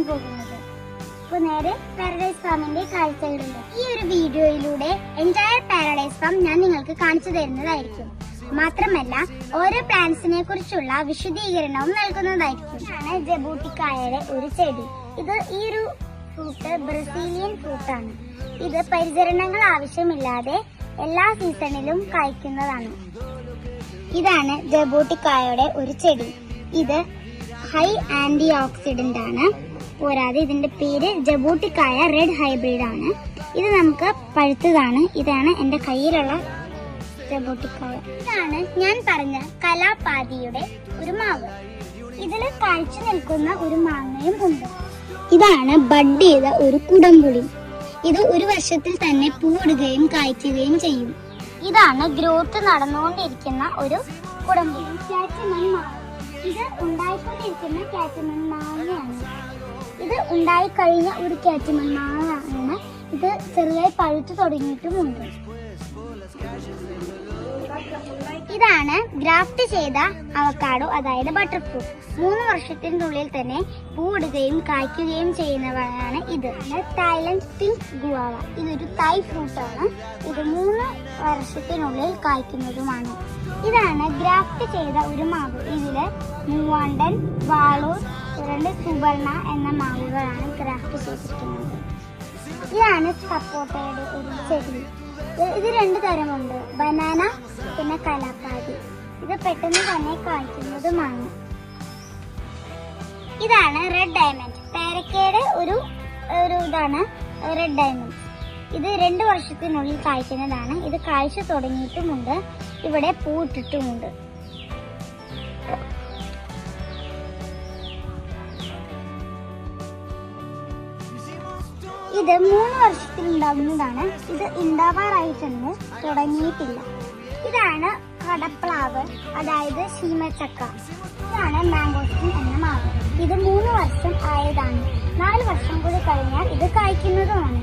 പോകുന്നത്. അപ്പോൾ നേരെ പാരഡൈസ് ഫാമിന്റെ കാഴ്ചകളുണ്ട്. ഈ ഒരു വീഡിയോയിലൂടെ എൻറ്റയർ പാരഡൈസ് ഫാം ഞാൻ നിങ്ങൾക്ക് കാണിച്ചു തരുന്നതായിരിക്കും. മാത്രമല്ല ഓരോ പ്ലാന്റ്സിനെ കുറിച്ചുള്ള വിശദീകരണവും നൽകുന്നതായിരിക്കും. ഇതാണ് ജബൂട്ടിക്കായയുടെ ഒരു ചെടി. ഈ ഒരു ഫ്രൂട്ട് ബ്രസീലിയൻ ഫ്രൂട്ടാണ്. ഇത് പരിചരണങ്ങൾ ആവശ്യമില്ലാതെ എല്ലാ സീസണിലും കായ്ക്കുന്നതാണ്. ഇതാണ് ജബൂട്ടിക്കായയുടെ ഒരു ചെടി. ഇത് ഹൈ ആന്റി ഓക്സിഡന്റ് ആണ്. പോരാതെ ഇതിന്റെ പേര് ജബൂട്ടിക്കായ റെഡ് ഹൈബ്രിഡ് ആണ്. ഇത് നമുക്ക് പഴുത്തതാണ്. ഇതാണ് എന്റെ കയ്യിലുള്ള ജബൂട്ടിക്കായ. ഇതാണ് ഞാൻ പറഞ്ഞ കലാപാതിയുടെ ഒരു മാവ്. ഇതിൽ കാഴ്ച നിൽക്കുന്ന ഒരു മാങ്ങയും ഉണ്ട്. ഇതാണ് ബഡ് ചെയ്ത ഒരു കുടംപുളി. ഇത് ഒരു വർഷത്തിൽ തന്നെ പൂവിടുകയും കായ്ക്കുകയും ചെയ്യും. ഇതാണ് ഗ്രോത്ത് നടന്നുകൊണ്ടിരിക്കുന്ന ഒരു കുടംപുളി. കാറ്റുമൺ മാവ്. ഇത് ഉണ്ടായിക്കൊണ്ടിരിക്കുന്ന കാറ്റുമൺ മാങ്ങയാണ്. ഇത് ഉണ്ടായിക്കഴിഞ്ഞ ഒരു കാറ്റുമൺ മാങ്ങയാണ്. ഇത് ചെറുതായി പഴുത്തു തുടങ്ങിയിട്ടുമുണ്ട്. ഇതാണ് ഗ്രാഫ്റ്റ് ചെയ്ത അവക്കാഡോ, അതായത് ബട്ടർ ഫ്രൂട്ട്. 3 വർഷത്തിനുള്ളിൽ തന്നെ പൂവിടുകയും കായ്ക്കുകയും ചെയ്യുന്നവയാണ് ഇത്. Thailand pink guava. ഇതൊരു തായ് ഫ്രൂട്ടാണ്. ഇത് 3 വർഷത്തിനുള്ളിൽ കായ്ക്കുന്നതുമാണ്. ഇതാണ് ഗ്രാഫ്റ്റ് ചെയ്ത ഒരു മാവ്. ഇതില് മൂവാണ്ടൻ, വാളൂർ, 2 സുവർണ എന്ന മാവുകളാണ് ഗ്രാഫ്റ്റ് ചെയ്തിരിക്കുന്നത്. ഇതാണ് സപ്പോട്ടയുടെ ഒരു ചെടി. ഇത് 2 തരമുണ്ട്, ബനാന പിന്നെ കലാപ്പാതി. ഇത് പെട്ടെന്ന് തന്നെ കായ്ക്കുന്നതുമാണ്. ഇതാണ് റെഡ് ഡയമണ്ട്. പേരക്കയുടെ ഒരു ഇതാണ് റെഡ് ഡയമണ്ട്. ഇത് 2 വർഷത്തിനുള്ളിൽ കായ്ക്കുന്നതാണ്. ഇത് കാഴ്ച തുടങ്ങിയിട്ടുമുണ്ട്. ഇവിടെ പൂവിട്ടിട്ടുമുണ്ട്. ഇത് 3 വർഷത്തിൽ ഉണ്ടാകുന്നതാണ്. ഇത് ഉണ്ടാവാറായിട്ടൊന്നും തുടങ്ങിയിട്ടില്ല. ഇതാണ് കടപ്ലാവ്, അതായത് ശീമച്ചക്ക. ഇതാണ് മാംഗോസ്റ്റിൻ എന്ന മാവ്. ഇത് 3 വർഷം ആയതാണ്. 4 വർഷം കൂടി കഴിഞ്ഞാൽ ഇത് കായ്ക്കുന്നതുമാണ്.